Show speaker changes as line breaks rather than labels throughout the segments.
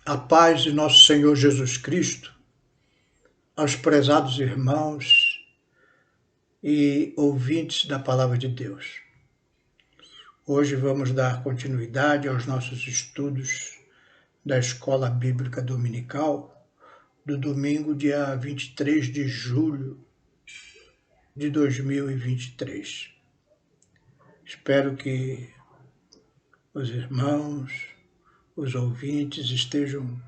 A paz de nosso Senhor Jesus Cristo, aos prezados irmãos e ouvintes da Palavra de Deus. Hoje vamos dar continuidade aos nossos estudos da Escola Bíblica Dominical do domingo, dia 23 de julho de 2023. Espero que os irmãos, os ouvintes estejam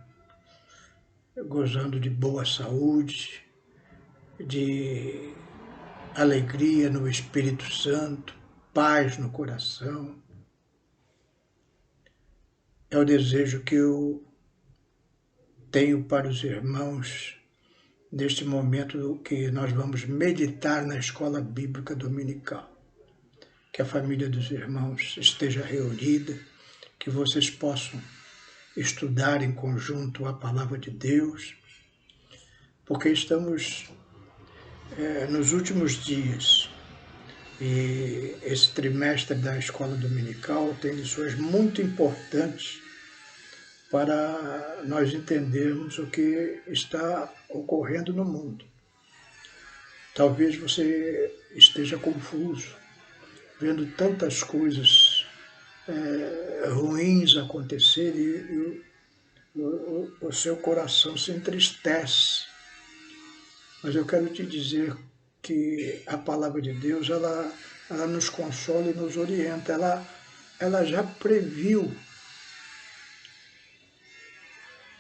gozando de boa saúde, de alegria no Espírito Santo, paz no coração. É o desejo que eu tenho para os irmãos neste momento que nós vamos meditar na Escola Bíblica Dominical. Que a família dos irmãos esteja reunida, que vocês possam estudar em conjunto a Palavra de Deus, porque estamos nos últimos dias e esse trimestre da Escola Dominical tem lições muito importantes para nós entendermos o que está ocorrendo no mundo. Talvez você esteja confuso, vendo tantas coisas ruins acontecerem e o seu coração se entristece. Mas eu quero te dizer que a Palavra de Deus, ela nos consola e nos orienta. Ela já previu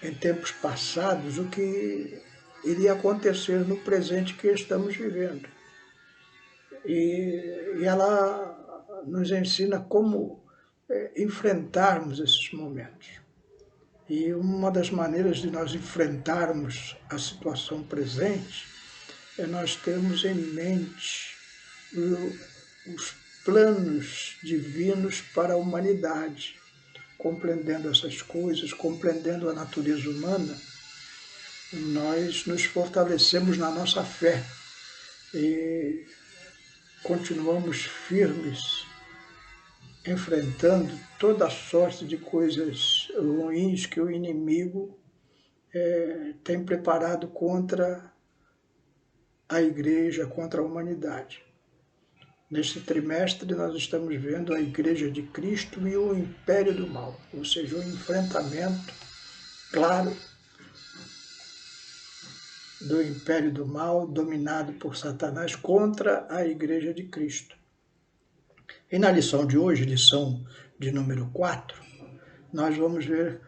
em tempos passados o que iria acontecer no presente que estamos vivendo. E ela nos ensina como enfrentarmos esses momentos. E uma das maneiras de nós enfrentarmos a situação presente é nós termos em mente os planos divinos para a humanidade. Compreendendo essas coisas, compreendendo a natureza humana, nós nos fortalecemos na nossa fé e continuamos firmes, enfrentando toda sorte de coisas ruins que o inimigo tem preparado contra a igreja, contra a humanidade. Neste trimestre nós estamos vendo a Igreja de Cristo e o Império do Mal, ou seja, o enfrentamento claro do Império do Mal, dominado por Satanás, contra a Igreja de Cristo. E na lição de hoje, lição de número 4, nós vamos ver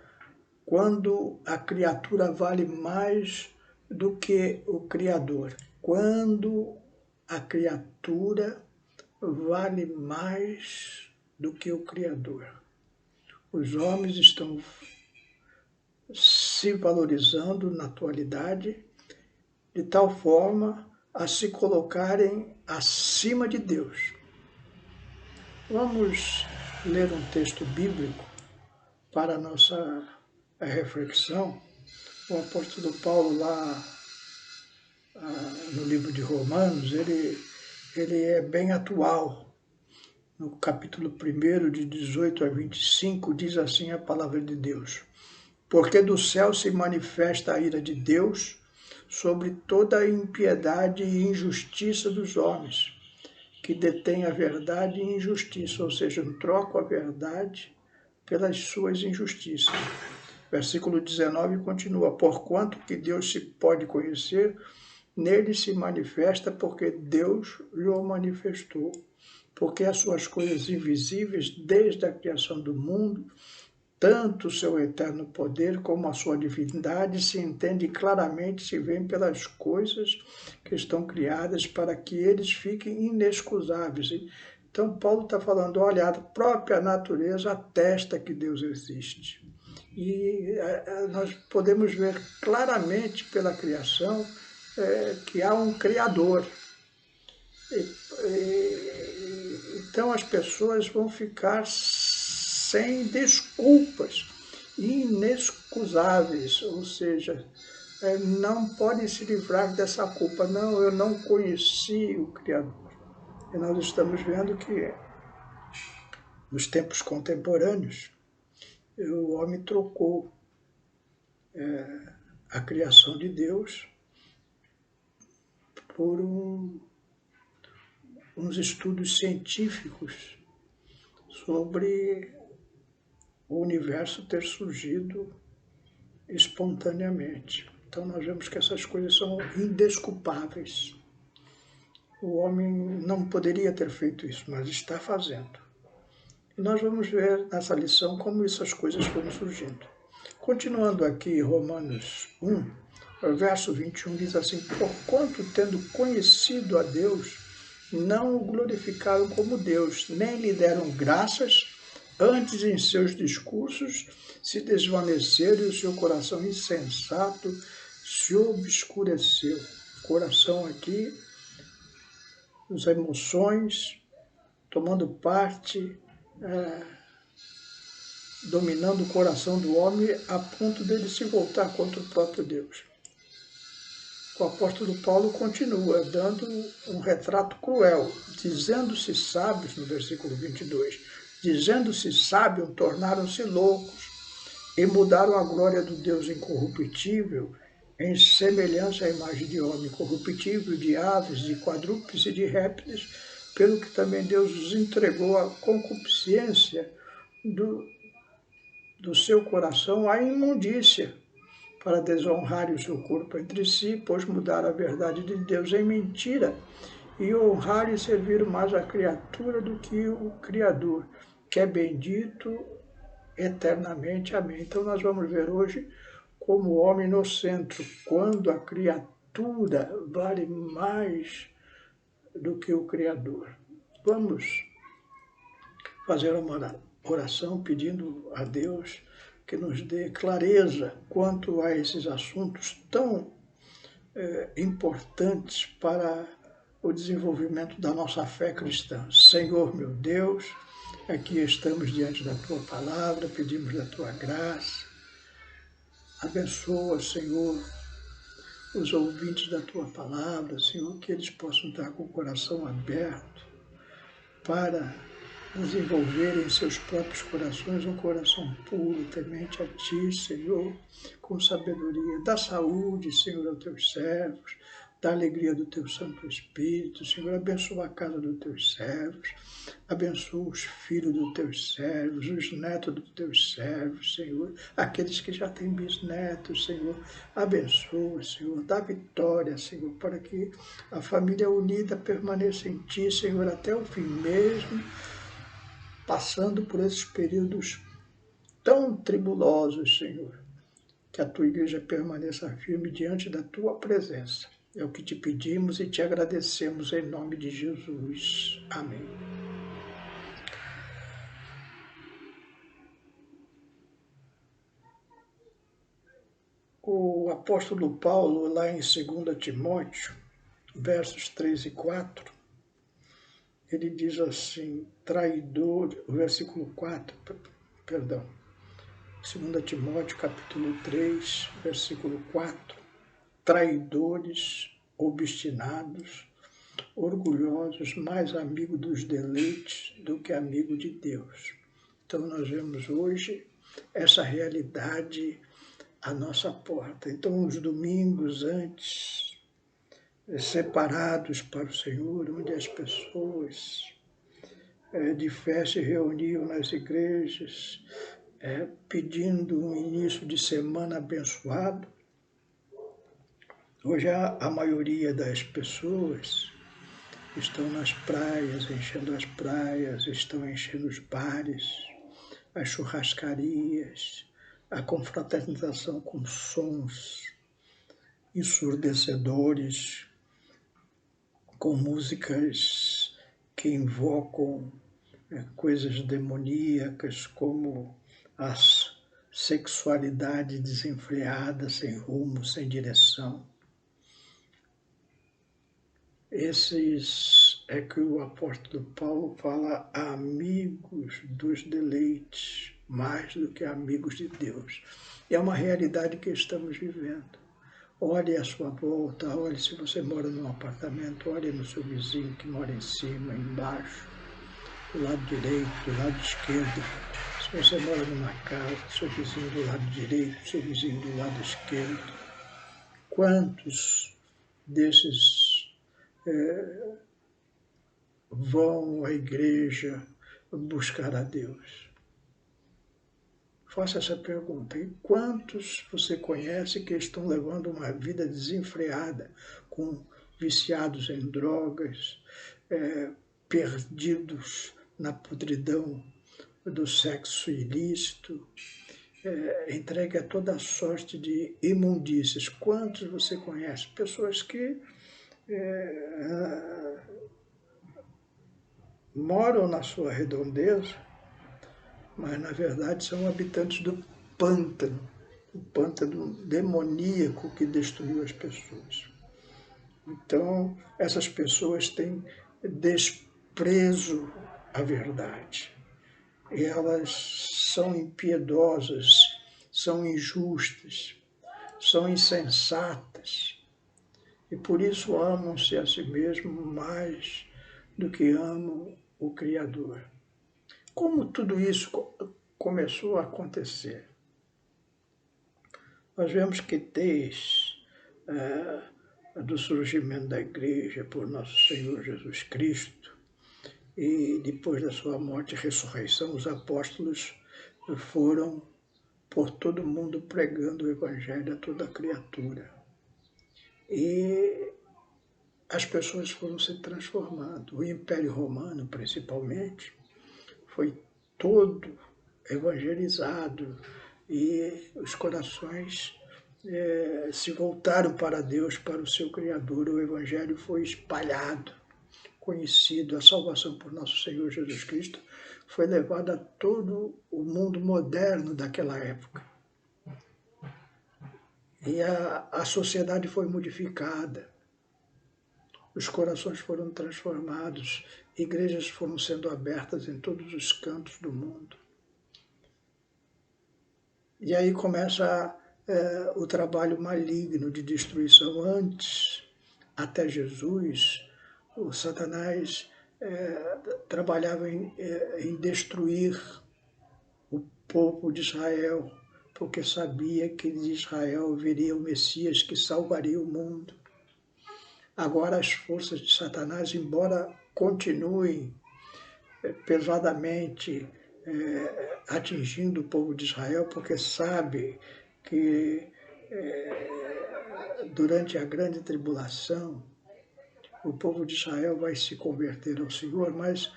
quando a criatura vale mais do que o Criador. Quando a criatura vale mais do que o Criador. Os homens estão se valorizando na atualidade de tal forma a se colocarem acima de Deus. Vamos ler um texto bíblico para a nossa reflexão. O apóstolo Paulo, lá no livro de Romanos, ele é bem atual. No capítulo 1, de 18 a 25, diz assim a palavra de Deus: Porque do céu se manifesta a ira de Deus sobre toda a impiedade e injustiça dos homens, que detêm a verdade e injustiça, ou seja, trocam a verdade pelas suas injustiças. Versículo 19 continua: Porquanto que Deus se pode conhecer, nele se manifesta, porque Deus lhe manifestou. Porque as suas coisas invisíveis, desde a criação do mundo, tanto o seu eterno poder como a sua divindade se entende claramente, se vêem pelas coisas que estão criadas, para que eles fiquem inexcusáveis. Então Paulo está falando, olha, a própria natureza atesta que Deus existe. E nós podemos ver claramente pela criação que há um Criador. Então as pessoas vão ficar sem desculpas, inexcusáveis, ou seja, não podem se livrar dessa culpa. Não, eu não conheci o Criador. E nós estamos vendo que nos tempos contemporâneos o homem trocou a criação de Deus por uns estudos científicos sobre o universo ter surgido espontaneamente. Então nós vemos que essas coisas são indesculpáveis. O homem não poderia ter feito isso, mas está fazendo. E nós vamos ver nessa lição como essas coisas foram surgindo. Continuando aqui, Romanos 1, verso 21 diz assim: porquanto, tendo conhecido a Deus, não o glorificaram como Deus, nem lhe deram graças, antes em seus discursos se desvaneceram e o seu coração insensato se obscureceu. Coração aqui, as emoções tomando parte, dominando o coração do homem a ponto dele se voltar contra o próprio Deus. O apóstolo Paulo continua dando um retrato cruel, dizendo-se sábios, no versículo 22, dizendo-se sábios, tornaram-se loucos e mudaram a glória do Deus incorruptível em semelhança à imagem de homem corruptível, de aves, de quadrúpedes e de répteis, pelo que também Deus os entregou à concupiscência do seu coração à imundícia, para desonrarem o seu corpo entre si, pois mudaram a verdade de Deus em mentira, e honrar e servir mais a criatura do que o Criador, que é bendito eternamente. Amém. Então nós vamos ver hoje como o homem no centro, quando a criatura vale mais do que o Criador. Vamos fazer uma oração pedindo a Deus que nos dê clareza quanto a esses assuntos tão importantes para o desenvolvimento da nossa fé cristã. Senhor, meu Deus, aqui estamos diante da Tua palavra, pedimos da Tua graça. Abençoa, Senhor, os ouvintes da Tua palavra, Senhor, que eles possam estar com o coração aberto para desenvolverem em seus próprios corações um coração puro, temente a Ti, Senhor, com sabedoria. Dá saúde, Senhor, aos Teus servos, dá alegria do Teu Santo Espírito, Senhor. Abençoa a casa dos Teus servos, abençoa os filhos dos Teus servos, os netos dos Teus servos, Senhor, aqueles que já têm bisnetos, Senhor. Abençoa, Senhor, dá vitória, Senhor, para que a família unida permaneça em Ti, Senhor, até o fim mesmo, passando por esses períodos tão tribulosos, Senhor, que a Tua igreja permaneça firme diante da Tua presença. É o que Te pedimos e Te agradecemos em nome de Jesus. Amém. O apóstolo Paulo, lá em 2 Timóteo, versos 3 e 4, ele diz assim, traidor, o versículo 4, perdão, 2 Timóteo, capítulo 3, versículo 4, traidores, obstinados, orgulhosos, mais amigo dos deleites do que amigo de Deus. Então nós vemos hoje essa realidade à nossa porta. Então os domingos antes, separados para o Senhor, onde as pessoas de fé se reuniam nas igrejas, pedindo um início de semana abençoado. Hoje a maioria das pessoas estão nas praias, enchendo as praias, estão enchendo os bares, as churrascarias, a confraternização com sons ensurdecedores, com músicas que invocam coisas demoníacas, como a sexualidade desenfreada, sem rumo, sem direção. Esses é que o apóstolo Paulo fala amigos dos deleites, mais do que amigos de Deus. E é uma realidade que estamos vivendo. Olhe à sua volta, olhe se você mora num apartamento, olhe no seu vizinho que mora em cima, embaixo, do lado direito, do lado esquerdo. Você mora numa casa, seu vizinho do lado direito, seu vizinho do lado esquerdo. Quantos desses vão à igreja buscar a Deus? Faça essa pergunta. E quantos você conhece que estão levando uma vida desenfreada, com viciados em drogas, perdidos na podridão do sexo ilícito, entregue a toda sorte de imundícias? Quantos você conhece? Pessoas que moram na sua redondeza, mas na verdade são habitantes do pântano, o pântano demoníaco que destruiu as pessoas. Então, essas pessoas têm desprezo à verdade. Elas são impiedosas, são injustas, são insensatas, e por isso amam-se a si mesmos mais do que amam o Criador. Como tudo isso começou a acontecer? Nós vemos que desde do surgimento da igreja por nosso Senhor Jesus Cristo e depois da sua morte e ressurreição, os apóstolos foram por todo o mundo pregando o evangelho a toda criatura. E as pessoas foram se transformando. O Império Romano, principalmente, foi todo evangelizado e os corações se voltaram para Deus, para o seu Criador. O Evangelho foi espalhado, conhecido. A salvação por nosso Senhor Jesus Cristo foi levada a todo o mundo moderno daquela época. E a sociedade foi modificada, os corações foram transformados, igrejas foram sendo abertas em todos os cantos do mundo. E aí começa o trabalho maligno de destruição. Antes, até Jesus, o Satanás trabalhava em destruir o povo de Israel, porque sabia que de Israel viria o Messias que salvaria o mundo. Agora as forças de Satanás, embora continuem pesadamente atingindo o povo de Israel, porque sabe que durante a grande tribulação o povo de Israel vai se converter ao Senhor, mas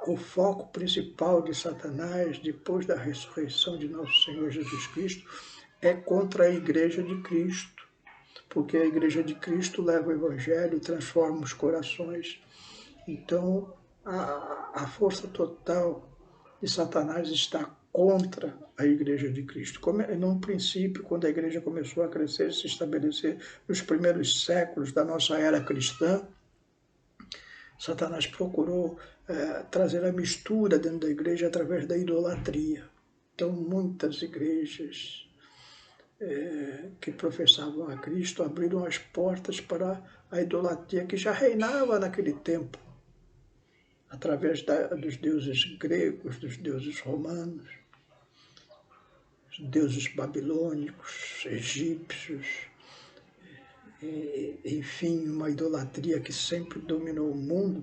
o foco principal de Satanás, depois da ressurreição de nosso Senhor Jesus Cristo, é contra a Igreja de Cristo, porque a Igreja de Cristo leva o Evangelho, transforma os corações. Então, a força total de Satanás está contra a Igreja de Cristo. Num princípio, quando a Igreja começou a crescer, se estabelecer nos primeiros séculos da nossa era cristã, Satanás procurou trazer a mistura dentro da Igreja através da idolatria. Então, muitas igrejas que professavam a Cristo abriram as portas para a idolatria que já reinava naquele tempo, através dos deuses gregos, dos deuses romanos, dos deuses babilônicos, egípcios, enfim, uma idolatria que sempre dominou o mundo,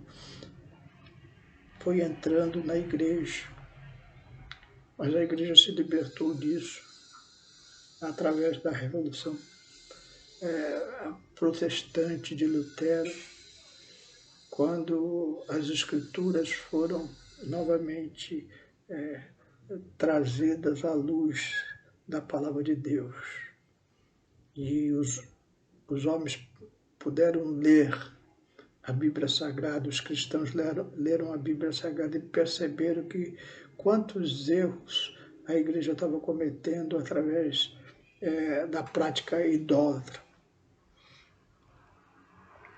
foi entrando na igreja. Mas a igreja se libertou disso através da Revolução Protestante de Lutero, quando as Escrituras foram novamente trazidas à luz da Palavra de Deus. E os homens puderam ler a Bíblia Sagrada, os cristãos leram a Bíblia Sagrada e perceberam que quantos erros a igreja estava cometendo através da prática idólatra.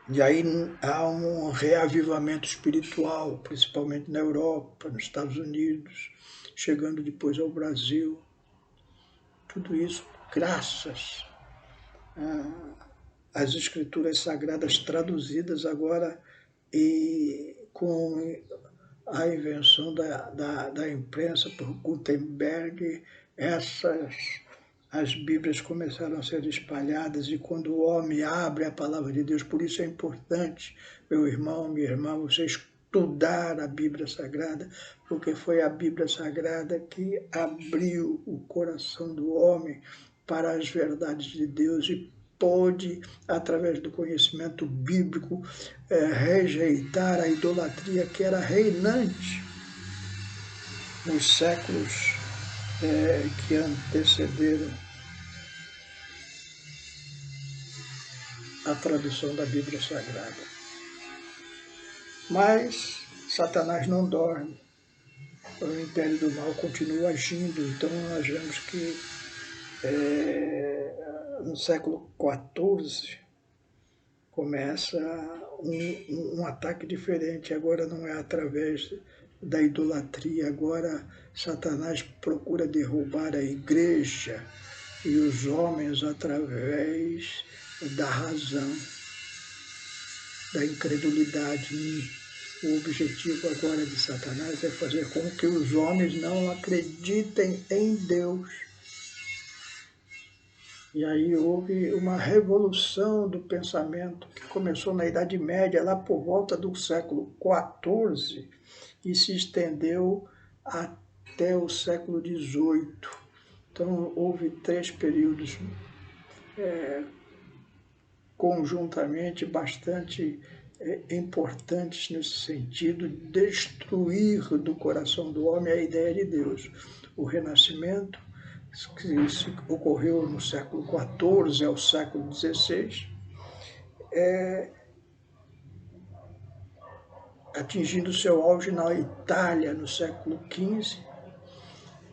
E aí há um reavivamento espiritual, principalmente na Europa, nos Estados Unidos, chegando depois ao Brasil. Tudo isso graças às Escrituras Sagradas traduzidas agora e com a invenção da imprensa por Gutenberg, as Bíblias começaram a ser espalhadas, e quando o homem abre a palavra de Deus, por isso é importante, meu irmão, minha irmã, você estudar a Bíblia Sagrada, porque foi a Bíblia Sagrada que abriu o coração do homem para as verdades de Deus e pôde, através do conhecimento bíblico, rejeitar a idolatria que era reinante nos séculos que antecederam a tradução da Bíblia Sagrada. Mas Satanás não dorme, o império do mal continua agindo, então nós vemos que no século XIV começa um ataque diferente, agora não é através da idolatria, agora Satanás procura derrubar a igreja e os homens através da razão, da incredulidade. O objetivo agora de Satanás é fazer com que os homens não acreditem em Deus. E aí houve uma revolução do pensamento que começou na Idade Média, lá por volta do século XIV, e se estendeu até o século XVIII. Então houve 3 períodos conjuntamente bastante importantes nesse sentido, destruir do coração do homem a ideia de Deus. O Renascimento, que ocorreu no século XIV ao século XVI, atingindo seu auge na Itália no século XV,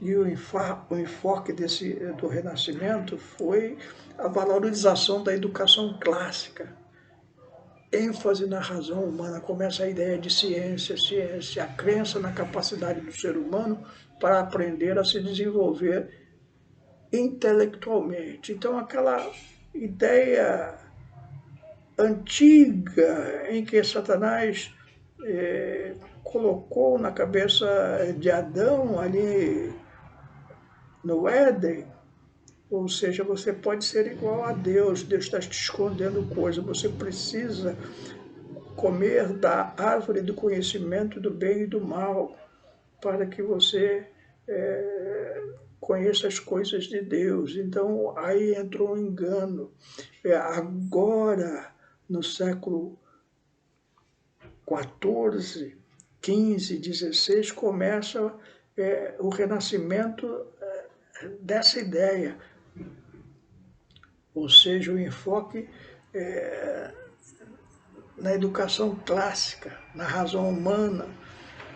e o enfoque do Renascimento foi a valorização da educação clássica, ênfase na razão humana, começa a ideia de ciência, a crença na capacidade do ser humano para aprender a se desenvolver intelectualmente. Então aquela ideia antiga em que Satanás colocou na cabeça de Adão ali no Éden, ou seja, você pode ser igual a Deus, Deus está te escondendo coisa, você precisa comer da árvore do conhecimento do bem e do mal, para que você conheça as coisas de Deus. Então aí entrou um engano. Agora, no século XIV, XV, XVI, começa o renascimento dessa ideia, ou seja, o enfoque na educação clássica, na razão humana,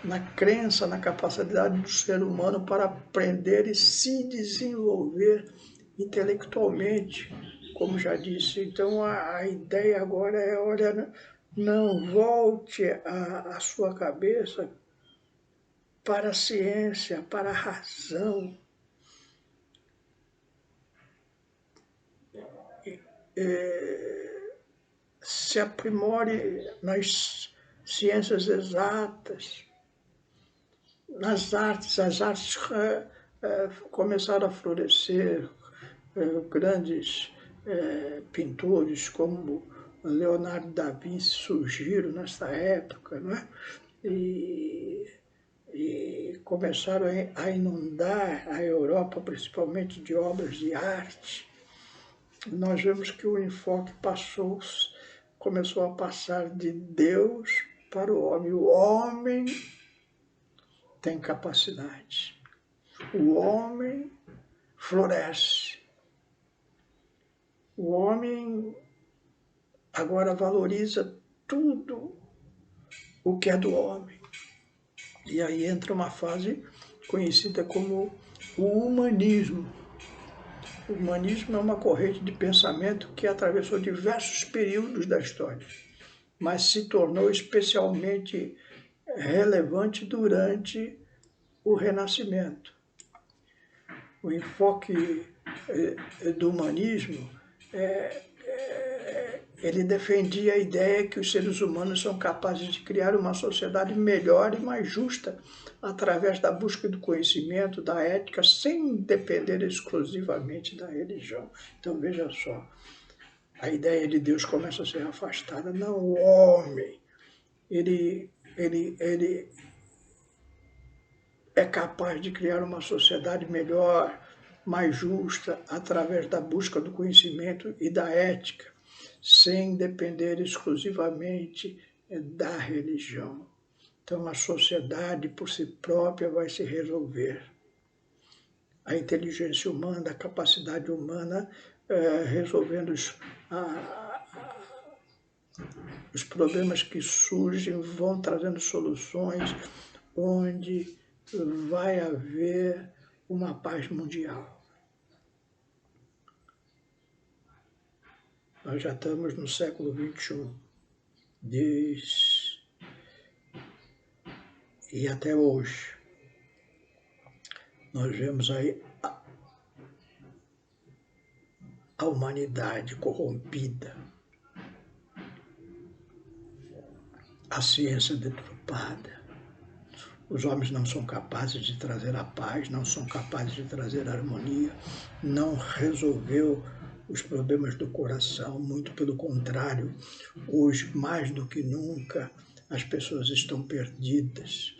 na crença, na capacidade do ser humano para aprender e se desenvolver intelectualmente, como já disse. Então a ideia agora é, olha, não volte a sua cabeça para a ciência, para a razão. Se aprimore nas ciências exatas, nas artes. As artes começaram a florescer, grandes pintores como Leonardo da Vinci surgiram nessa época, não é? E começaram a inundar a Europa, principalmente de obras de arte. Nós vemos que o enfoque começou a passar de Deus para o homem. O homem tem capacidade. O homem floresce. O homem agora valoriza tudo o que é do homem. E aí entra uma fase conhecida como o humanismo. O humanismo é uma corrente de pensamento que atravessou diversos períodos da história, mas se tornou especialmente relevante durante o Renascimento. O enfoque do humanismo ele defendia a ideia que os seres humanos são capazes de criar uma sociedade melhor e mais justa através da busca do conhecimento, da ética, sem depender exclusivamente da religião. Então, veja só, a ideia de Deus começa a ser afastada. Não, o homem, ele é capaz de criar uma sociedade melhor, mais justa, através da busca do conhecimento e da ética, sem depender exclusivamente da religião. Então, a sociedade, por si própria, vai se resolver. A inteligência humana, a capacidade humana, resolvendo os problemas que surgem, vão trazendo soluções onde vai haver uma paz mundial. Nós já estamos no século XXI. E até hoje, nós vemos aí a humanidade corrompida, a ciência deturpada. Os homens não são capazes de trazer a paz, não são capazes de trazer a harmonia, não resolveu os problemas do coração, muito pelo contrário. Hoje, mais do que nunca, as pessoas estão perdidas,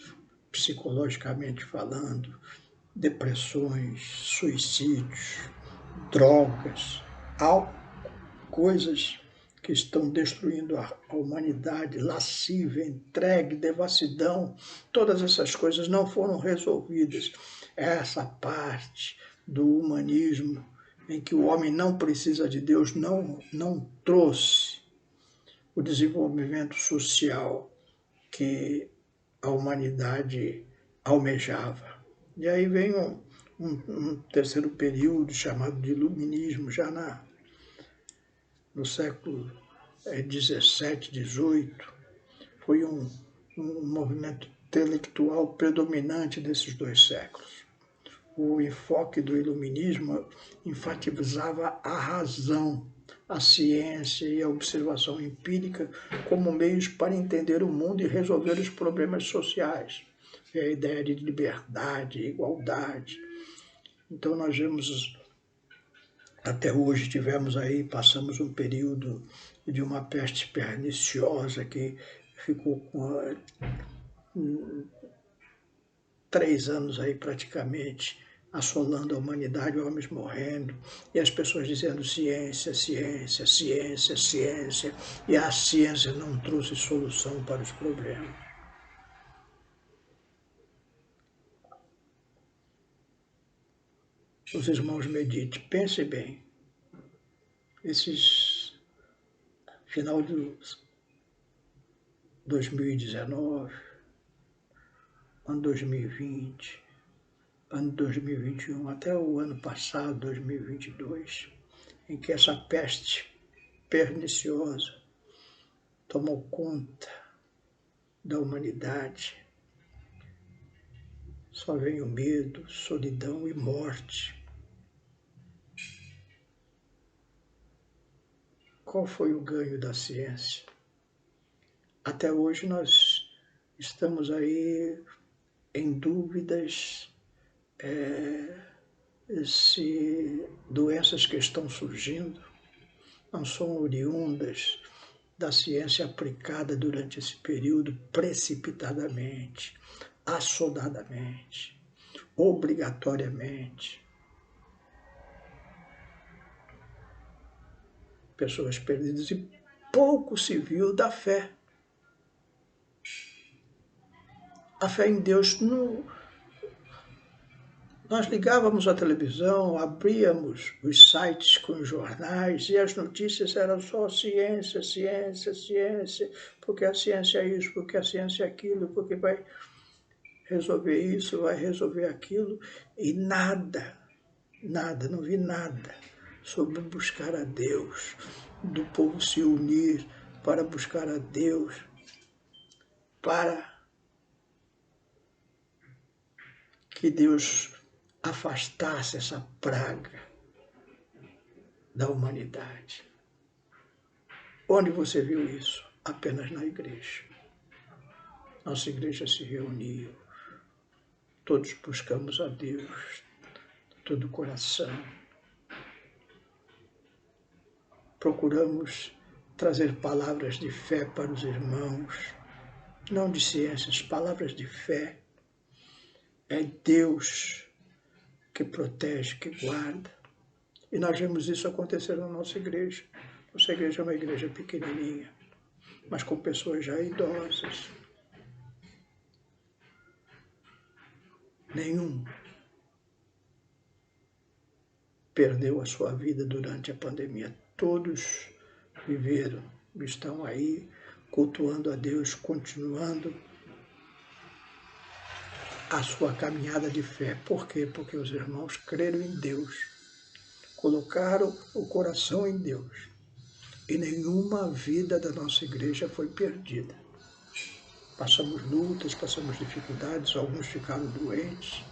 psicologicamente falando, depressões, suicídios, drogas, coisas que estão destruindo a humanidade, lascívia, entregue, devassidão, todas essas coisas não foram resolvidas. Essa parte do humanismo em que o homem não precisa de Deus não trouxe o desenvolvimento social que a humanidade almejava. E aí vem um terceiro período chamado de iluminismo, já no século XVII, XVIII, foi um movimento intelectual predominante desses dois séculos. O enfoque do iluminismo enfatizava a razão, a ciência e a observação empírica como meios para entender o mundo e resolver os problemas sociais. É a ideia de liberdade, igualdade. Então nós vemos, até hoje passamos um período de uma peste perniciosa que ficou com 3 anos aí praticamente assolando a humanidade, homens morrendo, e as pessoas dizendo ciência, ciência, ciência, ciência, e a ciência não trouxe solução para os problemas. Os irmãos meditem, pensem bem, esses final de 2019, ano 2020, ano 2021, até o ano passado, 2022, em que essa peste perniciosa tomou conta da humanidade, só vem o medo, solidão e morte. Qual foi o ganho da ciência? Até hoje nós estamos aí em dúvidas se doenças que estão surgindo não são oriundas da ciência aplicada durante esse período precipitadamente, assodadamente, obrigatoriamente. Pessoas perdidas e pouco se viu da fé. A fé em Deus não. Nós ligávamos a televisão, abríamos os sites com os jornais e as notícias eram só ciência, ciência, ciência, porque a ciência é isso, porque a ciência é aquilo, porque vai resolver isso, vai resolver aquilo, e nada, não vi nada sobre buscar a Deus, do povo se unir para buscar a Deus, para que Deus afastasse essa praga da humanidade. Onde você viu isso? Apenas na igreja. Nossa igreja se reuniu, todos buscamos a Deus, de todo o coração. Procuramos trazer palavras de fé para os irmãos, não de ciências, palavras de fé. É Deus que protege, que guarda. E nós vemos isso acontecer na nossa igreja. Nossa igreja é uma igreja pequenininha, mas com pessoas já idosas. Nenhum perdeu a sua vida durante a pandemia. Todos viveram, estão aí cultuando a Deus, continuando a sua caminhada de fé. Por quê? Porque os irmãos creram em Deus, colocaram o coração em Deus. E nenhuma vida da nossa igreja foi perdida. Passamos lutas, passamos dificuldades, alguns ficaram doentes,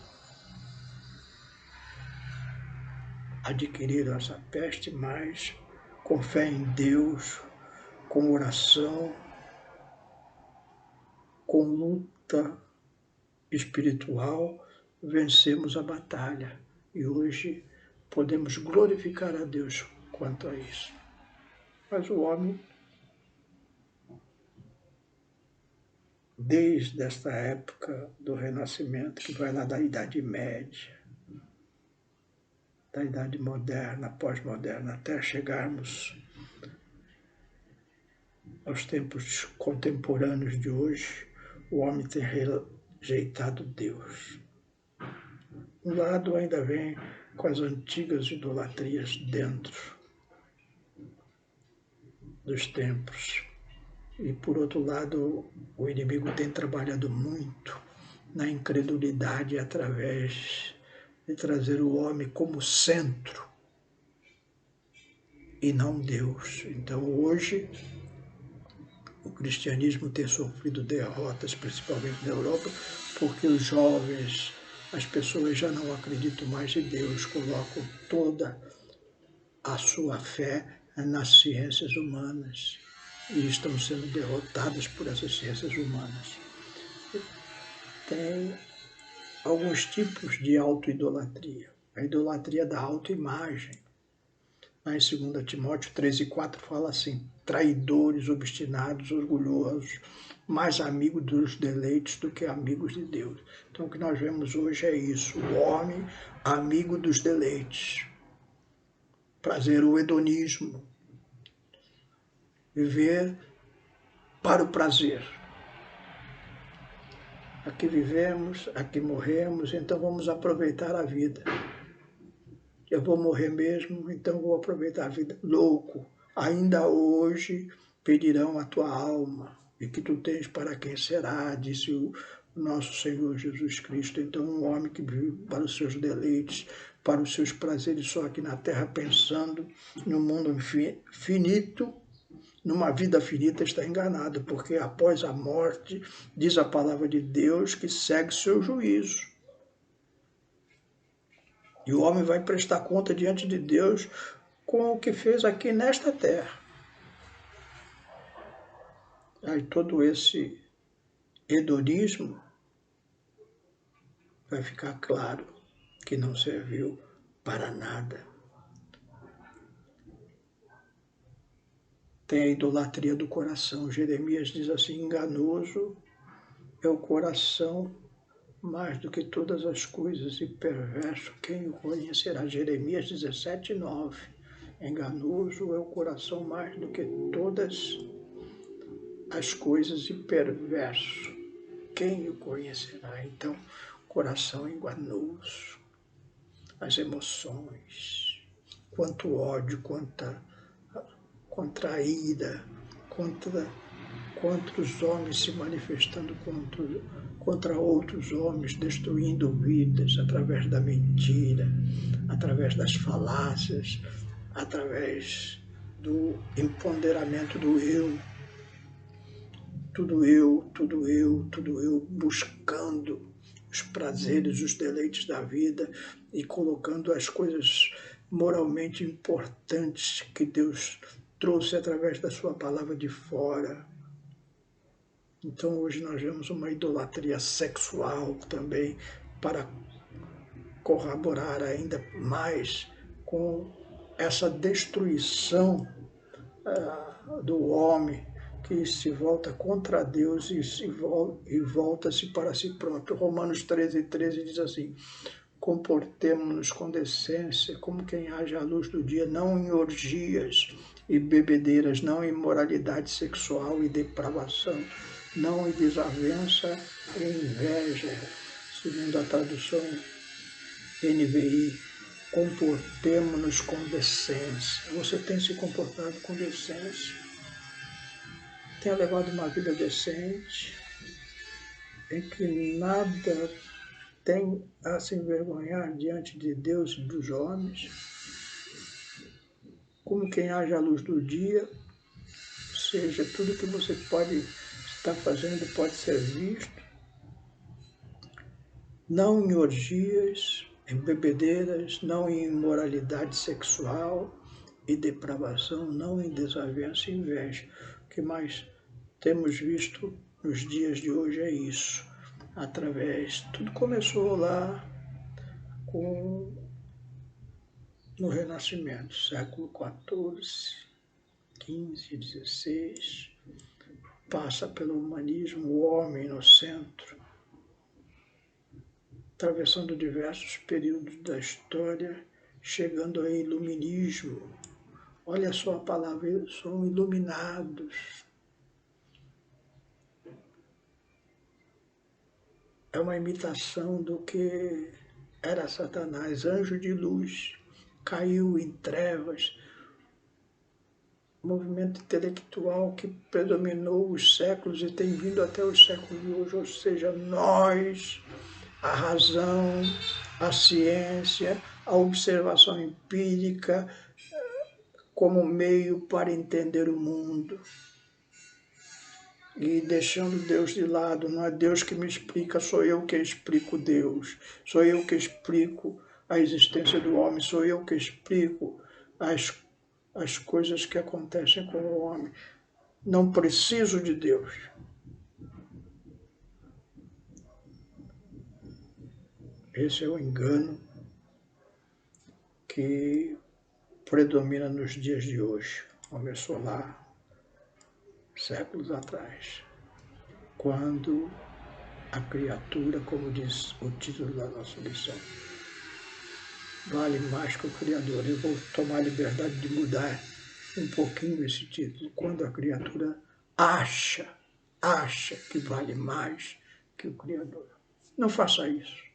adquiriram essa peste, mas com fé em Deus, com oração, com luta espiritual, vencemos a batalha. E hoje podemos glorificar a Deus quanto a isso. Mas o homem, desde esta época do Renascimento, que vai lá da Idade Média, da Idade Moderna, pós-moderna, até chegarmos aos tempos contemporâneos de hoje, o homem tem rejeitado Deus. Um lado ainda vem com as antigas idolatrias dentro dos templos. E, por outro lado, o inimigo tem trabalhado muito na incredulidade através de trazer o homem como centro e não Deus. Então, hoje, o cristianismo tem sofrido derrotas, principalmente na Europa, porque os jovens, as pessoas já não acreditam mais em Deus, colocam toda a sua fé nas ciências humanas e estão sendo derrotadas por essas ciências humanas. Tem alguns tipos de autoidolatria. A idolatria da autoimagem. Lá em 2 Timóteo 3:4 fala assim: traidores, obstinados, orgulhosos, mais amigos dos deleites do que amigos de Deus. Então o que nós vemos hoje é isso: o homem amigo dos deleites. Prazer, o hedonismo. Viver para o prazer. Aqui vivemos, aqui morremos, então vamos aproveitar a vida. Eu vou morrer mesmo, então vou aproveitar a vida. Louco, ainda hoje pedirão a tua alma, e que tu tens para quem será, disse o nosso Senhor Jesus Cristo. Então um homem que vive para os seus deleites, para os seus prazeres só aqui na terra, pensando no mundo finito, numa vida finita, está enganado, porque após a morte, diz a palavra de Deus, que segue seu juízo. E o homem vai prestar conta diante de Deus com o que fez aqui nesta terra. Aí todo esse hedonismo vai ficar claro que não serviu para nada. Tem a idolatria do coração. Jeremias diz assim: enganoso é o coração mais do que todas as coisas, e perverso, quem o conhecerá? Jeremias 17:9. Enganoso é o coração mais do que todas as coisas, e perverso, quem o conhecerá? Então, coração enganoso, as emoções, quanto ódio, contra a ira, contra os homens se manifestando contra outros homens, destruindo vidas através da mentira, através das falácias, através do empoderamento do eu. Tudo eu, tudo eu, tudo eu, buscando os prazeres, os deleites da vida e colocando as coisas moralmente importantes que Deus trouxe através da sua palavra de fora. Então hoje nós vemos uma idolatria sexual também, para corroborar ainda mais com essa destruição do homem, que se volta contra Deus e volta-se para si próprio. Romanos 13:13 diz assim: comportemo-nos com decência, como quem age à luz do dia, não em orgias e bebedeiras, não em imoralidade sexual e depravação, não em desavença e inveja, segundo a tradução NVI. Comportemo-nos com decência. Você tem se comportado com decência? Tem levado uma vida decente, em que nada tem a se envergonhar diante de Deus e dos homens, como quem age à luz do dia, ou seja, tudo que você pode estar fazendo pode ser visto, não em orgias, em bebedeiras, não em imoralidade sexual e depravação, não em desavença e inveja. O que mais temos visto nos dias de hoje é isso. Tudo começou lá no Renascimento, século XIV, XV, XVI, passa pelo humanismo, o homem no centro, atravessando diversos períodos da história, chegando ao iluminismo. Olha só a palavra, são iluminados. É uma imitação do que era Satanás, anjo de luz, caiu em trevas, movimento intelectual que predominou os séculos e tem vindo até os séculos de hoje, ou seja, nós, a razão, a ciência, a observação empírica como meio para entender o mundo. E deixando Deus de lado, não é Deus que me explica, sou eu que explico Deus, sou eu que explico a existência do homem, sou eu que explico as coisas que acontecem com o homem. Não preciso de Deus. Esse é o engano que predomina nos dias de hoje. Começou lá, séculos atrás, quando a criatura, como diz o título da nossa lição, vale mais que o Criador. Eu vou tomar a liberdade de mudar um pouquinho esse título. Quando a criatura acha que vale mais que o Criador. Não faça isso.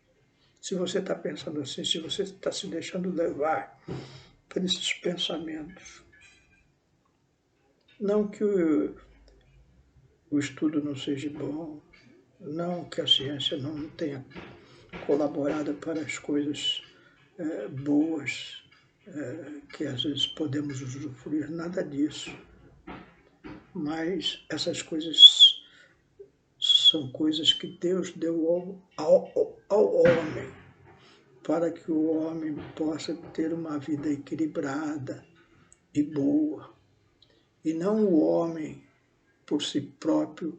Se você está pensando assim, se você está se deixando levar por esses pensamentos, não que o estudo não seja bom, não que a ciência não tenha colaborado para as coisas boas, que às vezes podemos usufruir, nada disso. Mas essas coisas são coisas que Deus deu ao homem, para que o homem possa ter uma vida equilibrada e boa. E não o homem, por si próprio,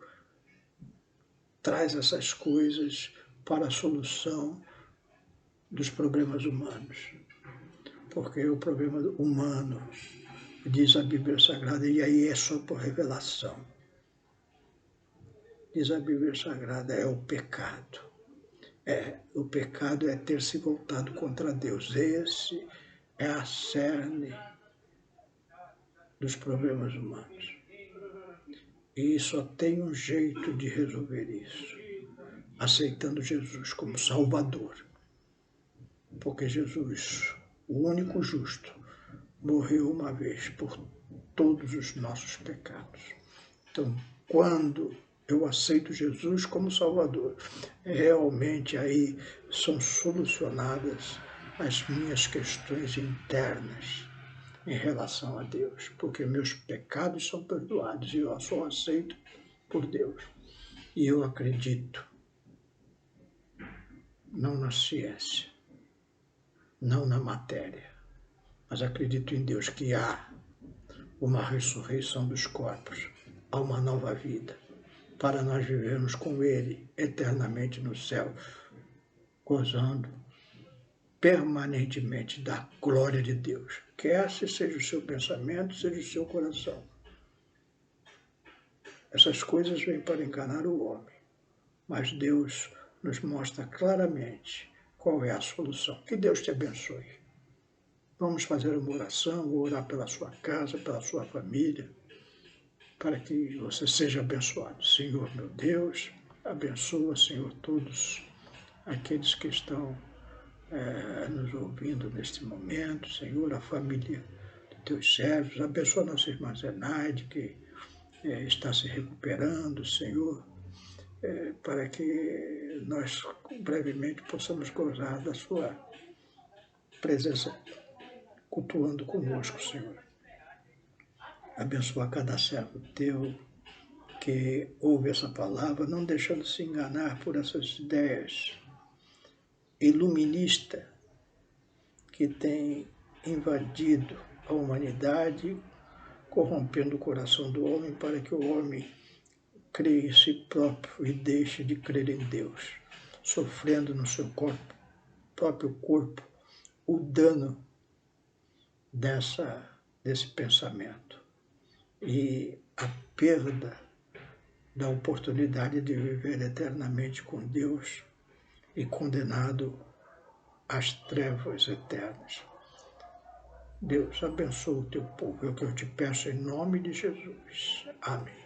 traz essas coisas para a solução dos problemas humanos. Porque o problema humano, diz a Bíblia Sagrada, e aí é só por revelação. Diz a Bíblia Sagrada, é o pecado. O pecado é ter se voltado contra Deus. Esse é a cerne dos problemas humanos. E só tem um jeito de resolver isso, aceitando Jesus como Salvador. Porque Jesus, o único justo, morreu uma vez por todos os nossos pecados. Então, quando eu aceito Jesus como Salvador, realmente aí são solucionadas as minhas questões internas em relação a Deus, porque meus pecados são perdoados e eu sou aceito por Deus. E eu acredito, não na ciência, não na matéria, mas acredito em Deus, que há uma ressurreição dos corpos, a uma nova vida, para nós vivermos com Ele eternamente no céu, gozando permanentemente da glória de Deus. Que esse seja o seu pensamento, seja o seu coração. Essas coisas vêm para enganar o homem, mas Deus nos mostra claramente qual é a solução. Que Deus te abençoe. Vamos fazer uma oração, vou orar pela sua casa, pela sua família, para que você seja abençoado. Senhor, meu Deus, abençoa, Senhor, todos aqueles que estão nos ouvindo neste momento. Senhor, a família dos teus servos, abençoa nossa irmã Zenaide, que está se recuperando, Senhor, para que nós brevemente possamos gozar da sua presença cultuando conosco, Senhor. Abençoa cada servo teu que ouve essa palavra, não deixando se enganar por essas ideias iluministas que têm invadido a humanidade, corrompendo o coração do homem para que o homem crê em si próprio e deixe de crer em Deus, sofrendo no seu próprio corpo o dano desse pensamento e a perda da oportunidade de viver eternamente com Deus e condenado às trevas eternas. Deus abençoe o teu povo, é o que eu te peço em nome de Jesus. Amém.